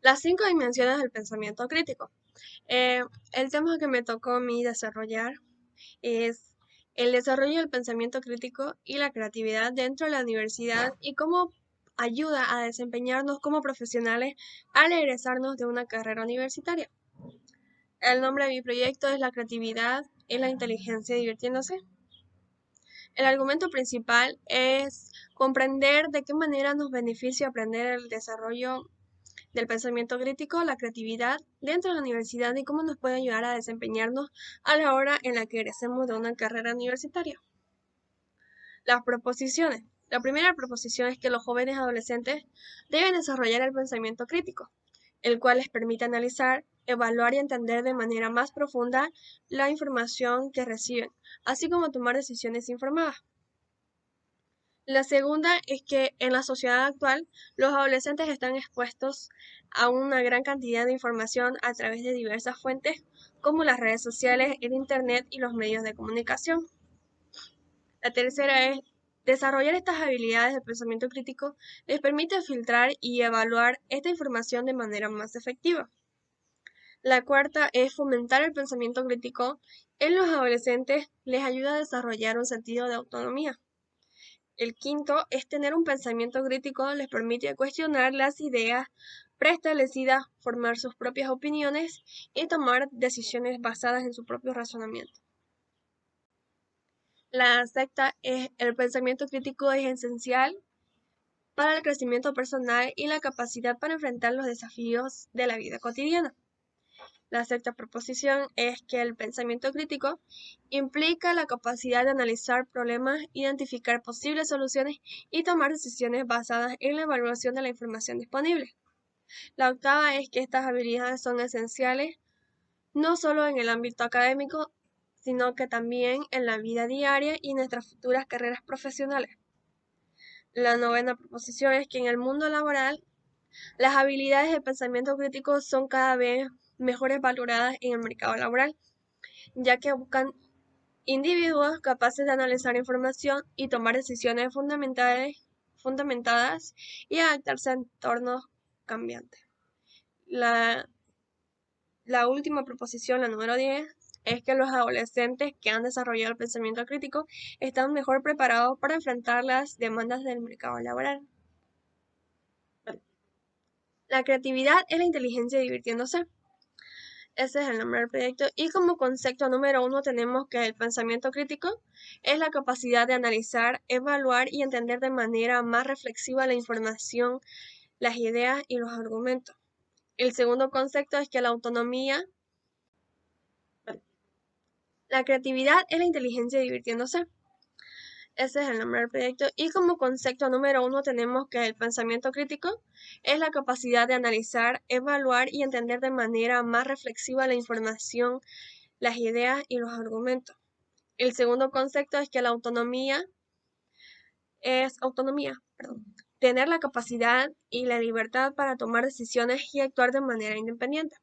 Las 5 dimensiones del pensamiento crítico. Eh, el tema que me tocó a mí desarrollar es el desarrollo del pensamiento crítico y la creatividad dentro de la universidad y cómo ayuda a desempeñarnos como profesionales al egresarnos de una carrera universitaria. El nombre de mi proyecto es La creatividad y la inteligencia divirtiéndose. El argumento principal es comprender de qué manera nos beneficia aprender el desarrollo del pensamiento crítico, la creatividad dentro de la universidad y cómo nos puede ayudar a desempeñarnos a la hora en la que egresemos de una carrera universitaria. Las proposiciones. La primera proposición es que los jóvenes adolescentes deben desarrollar el pensamiento crítico, el cual les permite analizar, evaluar y entender de manera más profunda la información que reciben, así como tomar decisiones informadas. La segunda es que en la sociedad actual los adolescentes están expuestos a una gran cantidad de información a través de diversas fuentes como las redes sociales, el Internet y los medios de comunicación. La tercera es desarrollar estas habilidades de pensamiento crítico les permite filtrar y evaluar esta información de manera más efectiva. La cuarta es fomentar el pensamiento crítico en los adolescentes les ayuda a desarrollar un sentido de autonomía. El quinto es tener un pensamiento crítico les permite cuestionar las ideas preestablecidas, formar sus propias opiniones y tomar decisiones basadas en su propio razonamiento. La sexta es el pensamiento crítico es esencial para el crecimiento personal y la capacidad para enfrentar los desafíos de la vida cotidiana. La sexta proposición es que el pensamiento crítico implica la capacidad de analizar problemas, identificar posibles soluciones y tomar decisiones basadas en la evaluación de la información disponible. La octava es que estas habilidades son esenciales no solo en el ámbito académico, sino que también en la vida diaria y en nuestras futuras carreras profesionales. La novena proposición es que en el mundo laboral las habilidades de pensamiento crítico son cada vez mejores valoradas en el mercado laboral, ya que buscan individuos capaces de analizar información y tomar decisiones fundamentadas y adaptarse a entornos cambiantes. La, la última proposición, la número 10, es que los adolescentes que han desarrollado el pensamiento crítico están mejor preparados para enfrentar las demandas del mercado laboral. La creatividad es la inteligencia divirtiéndose. Ese es el nombre del proyecto. Y como concepto número 1 tenemos que el pensamiento crítico es la capacidad de analizar, evaluar y entender de manera más reflexiva la información, las ideas y los argumentos. El segundo concepto es que la creatividad es la inteligencia divirtiéndose. Ese es el nombre del proyecto. Y como concepto número 1 tenemos que el pensamiento crítico es la capacidad de analizar, evaluar y entender de manera más reflexiva la información, las ideas y los argumentos. El segundo concepto es que la tener la capacidad y la libertad para tomar decisiones y actuar de manera independiente.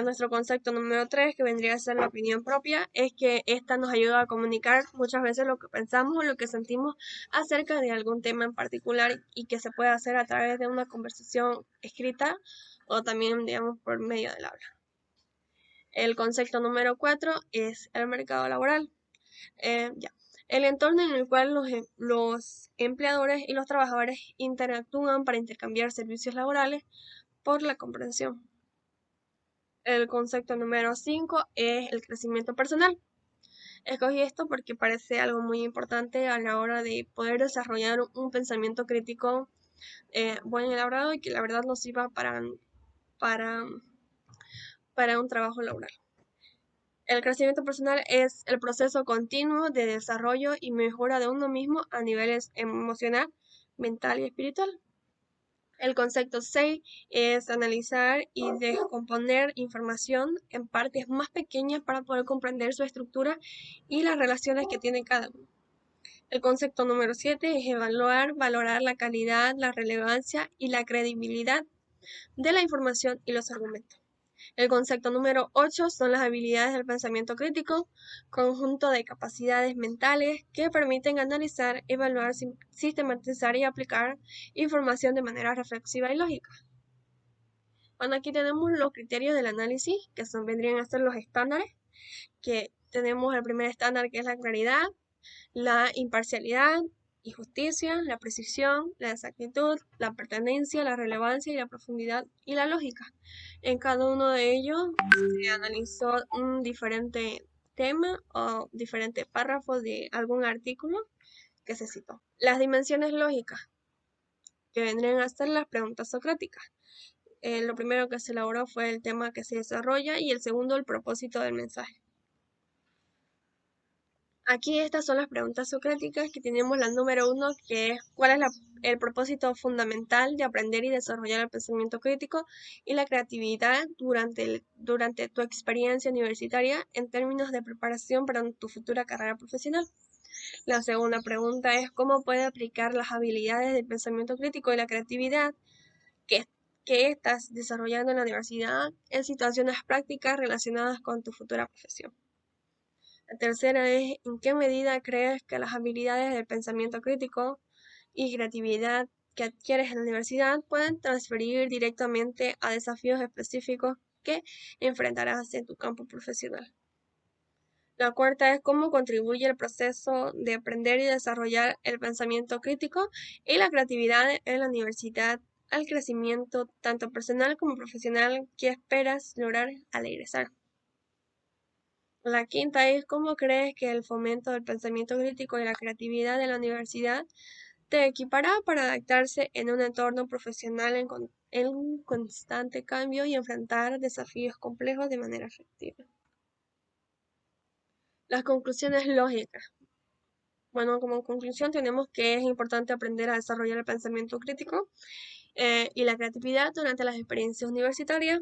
Nuestro concepto número 3, que vendría a ser la opinión propia, es que esta nos ayuda a comunicar muchas veces lo que pensamos o lo que sentimos acerca de algún tema en particular y que se puede hacer a través de una conversación escrita o también, digamos, por medio del habla. El concepto número 4 es el mercado laboral. Ya. El entorno en el cual los empleadores y los trabajadores interactúan para intercambiar servicios laborales por la comprensión. El concepto número 5 es el crecimiento personal. Escogí esto porque parece algo muy importante a la hora de poder desarrollar un pensamiento crítico buen elaborado y que la verdad nos sirva para, para un trabajo laboral. El crecimiento personal es el proceso continuo de desarrollo y mejora de uno mismo a niveles emocional, mental y espiritual. El concepto 6 es analizar y descomponer información en partes más pequeñas para poder comprender su estructura y las relaciones que tiene cada uno. El concepto número 7 es evaluar, valorar la calidad, la relevancia y la credibilidad de la información y los argumentos. El concepto número 8 son las habilidades del pensamiento crítico, conjunto de capacidades mentales que permiten analizar, evaluar, sistematizar y aplicar información de manera reflexiva y lógica. Bueno, aquí tenemos los criterios del análisis, que vendrían a ser los estándares, que tenemos el primer estándar, que es la claridad, la imparcialidad y justicia, la precisión, la exactitud, la pertenencia, la relevancia y la profundidad y la lógica. En cada uno de ellos se analizó un diferente tema o diferente párrafo de algún artículo que se citó. Las dimensiones lógicas, que vendrían a ser las preguntas socráticas. Lo primero que se elaboró fue el tema que se desarrolla y el segundo el propósito del mensaje. Aquí estas son las preguntas socráticas, que tenemos la número 1, que es ¿cuál es el propósito fundamental de aprender y desarrollar el pensamiento crítico y la creatividad durante tu experiencia universitaria en términos de preparación para tu futura carrera profesional? La segunda pregunta es ¿cómo puede aplicar las habilidades del pensamiento crítico y la creatividad que, que estás desarrollando en la universidad en situaciones prácticas relacionadas con tu futura profesión? La tercera es ¿en qué medida crees que las habilidades del pensamiento crítico y creatividad que adquieres en la universidad pueden transferir directamente a desafíos específicos que enfrentarás en tu campo profesional? La cuarta es cómo contribuye el proceso de aprender y desarrollar el pensamiento crítico y la creatividad en la universidad al crecimiento tanto personal como profesional que esperas lograr al egresar. La quinta es cómo crees que el fomento del pensamiento crítico y la creatividad en la universidad te equipará para adaptarse en un entorno profesional en constante cambio y enfrentar desafíos complejos de manera efectiva. Las conclusiones lógicas. Bueno, como conclusión tenemos que es importante aprender a desarrollar el pensamiento crítico y la creatividad durante las experiencias universitarias.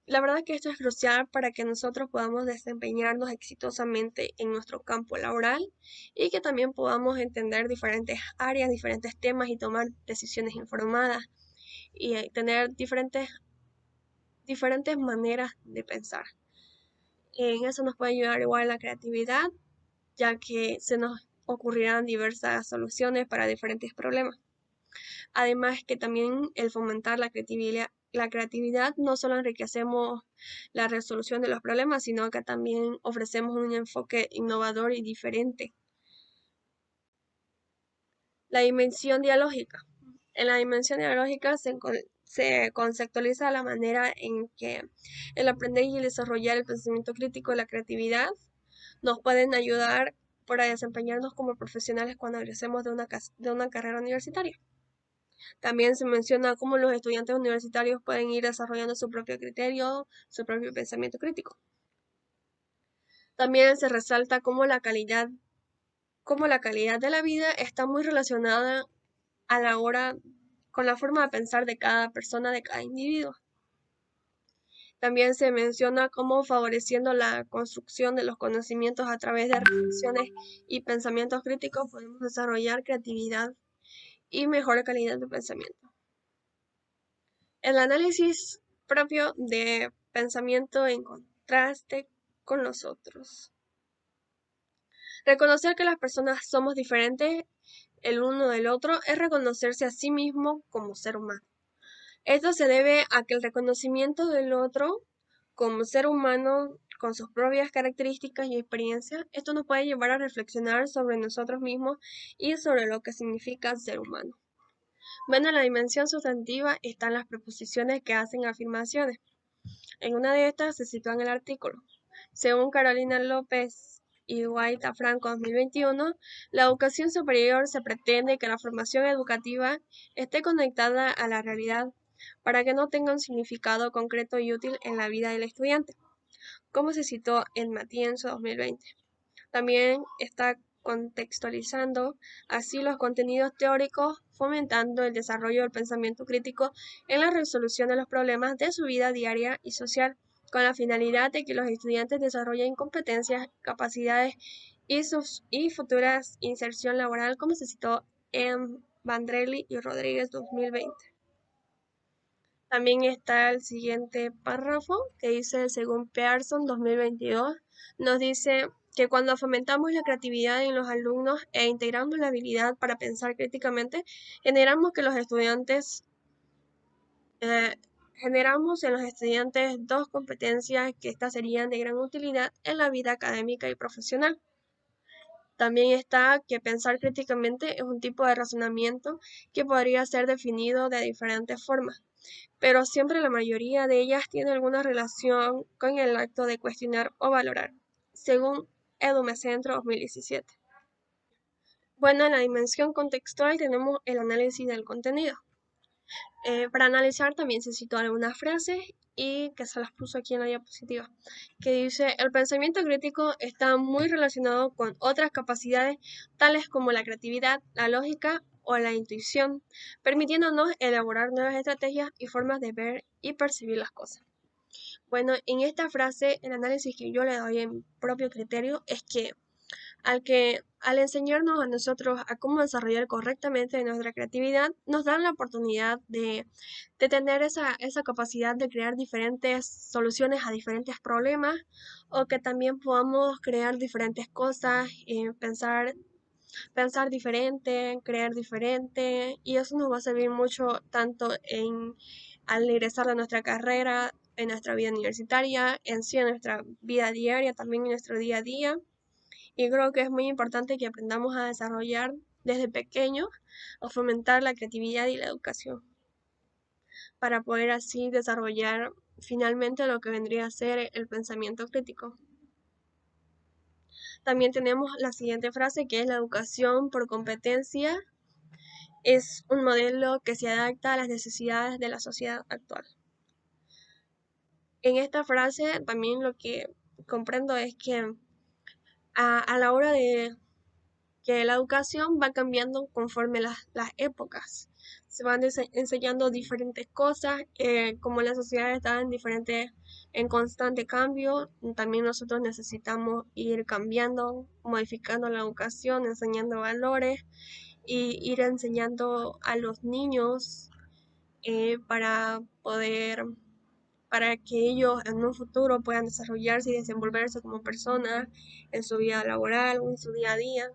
La verdad es que esto es crucial para que nosotros podamos desempeñarnos exitosamente en nuestro campo laboral y que también podamos entender diferentes áreas, diferentes temas y tomar decisiones informadas y tener diferentes maneras de pensar. En eso nos puede ayudar igual la creatividad, ya que se nos ocurrirán diversas soluciones para diferentes problemas. Además que también el fomentar la creatividad no solo enriquecemos la resolución de los problemas, sino que también ofrecemos un enfoque innovador y diferente. La dimensión dialógica. En la dimensión dialógica se conceptualiza la manera en que el aprender y el desarrollar el pensamiento crítico y la creatividad nos pueden ayudar para desempeñarnos como profesionales cuando egresemos de una carrera universitaria. También se menciona cómo los estudiantes universitarios pueden ir desarrollando su propio criterio, su propio pensamiento crítico. También se resalta cómo la calidad de la vida está muy relacionada a la hora con la forma de pensar de cada persona, de cada individuo. También se menciona cómo favoreciendo la construcción de los conocimientos a través de reflexiones y pensamientos críticos podemos desarrollar creatividad y mejor calidad de pensamiento. El análisis propio de pensamiento en contraste con los otros. Reconocer que las personas somos diferentes el uno del otro es reconocerse a sí mismo como ser humano. Esto se debe a que el reconocimiento del otro como ser humano con sus propias características y experiencias, esto nos puede llevar a reflexionar sobre nosotros mismos y sobre lo que significa ser humano. Bueno, en la dimensión sustantiva están las preposiciones que hacen afirmaciones. En una de estas se sitúa en el artículo. Según Carolina López y Guaita Franco 2021, la educación superior se pretende que la formación educativa esté conectada a la realidad para que no tenga un significado concreto y útil en la vida del estudiante, como se citó en Matienzo 2020. También está contextualizando así los contenidos teóricos, fomentando el desarrollo del pensamiento crítico en la resolución de los problemas de su vida diaria y social, con la finalidad de que los estudiantes desarrollen competencias, capacidades y futuras inserción laboral, como se citó en Vandrelli y Rodríguez 2020. También está el siguiente párrafo que dice, según Pearson 2022, nos dice que cuando fomentamos la creatividad en los alumnos e integramos la habilidad para pensar críticamente, generamos que los estudiantes Eh, Generamos en los estudiantes dos competencias que estas serían de gran utilidad en la vida académica y profesional. También está que pensar críticamente es un tipo de razonamiento que podría ser definido de diferentes formas, pero siempre la mayoría de ellas tiene alguna relación con el acto de cuestionar o valorar, según Edumecentro 2017. Bueno, en la dimensión contextual tenemos el análisis del contenido. Para analizar también se citó algunas frases y que se las puso aquí en la diapositiva, que dice, el pensamiento crítico está muy relacionado con otras capacidades tales como la creatividad, la lógica o la intuición, permitiéndonos elaborar nuevas estrategias y formas de ver y percibir las cosas. Bueno, en esta frase, el análisis que yo le doy en mi propio criterio es que al enseñarnos a nosotros a cómo desarrollar correctamente nuestra creatividad, nos dan la oportunidad de tener esa capacidad de crear diferentes soluciones a diferentes problemas o que también podamos crear diferentes cosas, pensar diferente, creer diferente y eso nos va a servir mucho tanto al ingresar a nuestra carrera, en nuestra vida universitaria, en sí en nuestra vida diaria, también en nuestro día a día. Y creo que es muy importante que aprendamos a desarrollar desde pequeños o fomentar la creatividad y la educación para poder así desarrollar finalmente lo que vendría a ser el pensamiento crítico. También tenemos la siguiente frase que es la educación por competencia es un modelo que se adapta a las necesidades de la sociedad actual. En esta frase también lo que comprendo es que a la hora de que la educación va cambiando conforme las épocas. Se van enseñando diferentes cosas, como la sociedad está en constante cambio, también nosotros necesitamos ir cambiando, modificando la educación, enseñando valores y ir enseñando a los niños para que ellos en un futuro puedan desarrollarse y desenvolverse como personas en su vida laboral o en su día a día.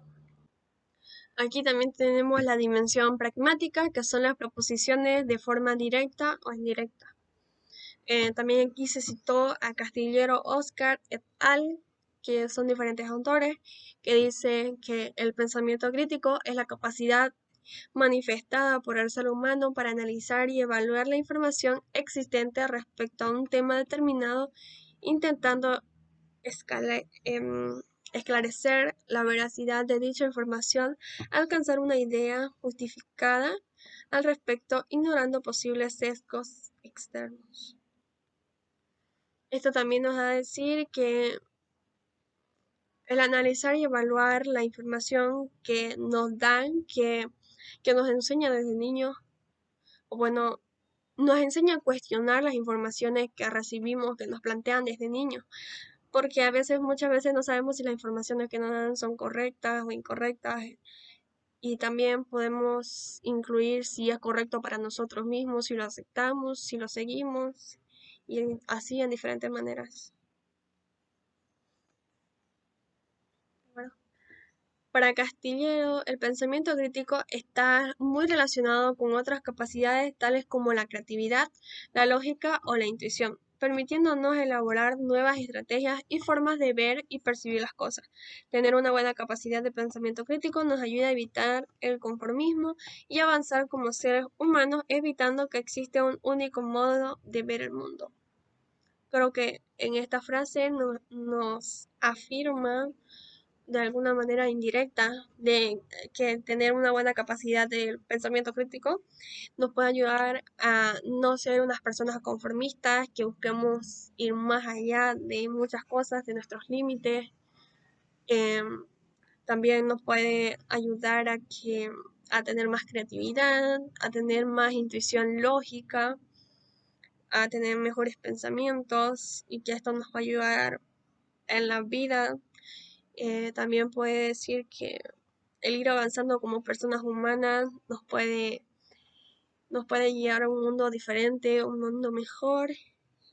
Aquí también tenemos la dimensión pragmática, que son las proposiciones de forma directa o indirecta. También aquí se citó a Castillero Oscar et al., que son diferentes autores, que dicen que el pensamiento crítico es la capacidad manifestada por el ser humano para analizar y evaluar la información existente respecto a un tema determinado, intentando esclarecer la veracidad de dicha información, alcanzar una idea justificada al respecto, ignorando posibles sesgos externos. Esto también nos da a decir que el analizar y evaluar la información que nos dan, que nos enseña desde niños, o bueno, nos enseña a cuestionar las informaciones que recibimos, que nos plantean desde niños, porque muchas veces no sabemos si las informaciones que nos dan son correctas o incorrectas y también podemos incluir si es correcto para nosotros mismos, si lo aceptamos, si lo seguimos y así en diferentes maneras. Bueno, para Castillero, el pensamiento crítico está muy relacionado con otras capacidades tales como la creatividad, la lógica o la intuición, permitiéndonos elaborar nuevas estrategias y formas de ver y percibir las cosas. Tener una buena capacidad de pensamiento crítico nos ayuda a evitar el conformismo y avanzar como seres humanos, evitando que existe un único modo de ver el mundo. Creo que en esta frase nos afirma de alguna manera indirecta de que tener una buena capacidad de pensamiento crítico nos puede ayudar a no ser unas personas conformistas, que busquemos ir más allá de muchas cosas, de nuestros límites. Eh, También nos puede ayudar a tener más creatividad, a tener más intuición lógica, a tener mejores pensamientos y que esto nos va a ayudar en la vida. También puede decir que el ir avanzando como personas humanas nos puede guiar a un mundo diferente, un mundo mejor.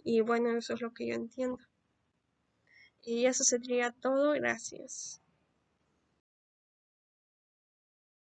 Y bueno, eso es lo que yo entiendo. Y eso sería todo. Gracias.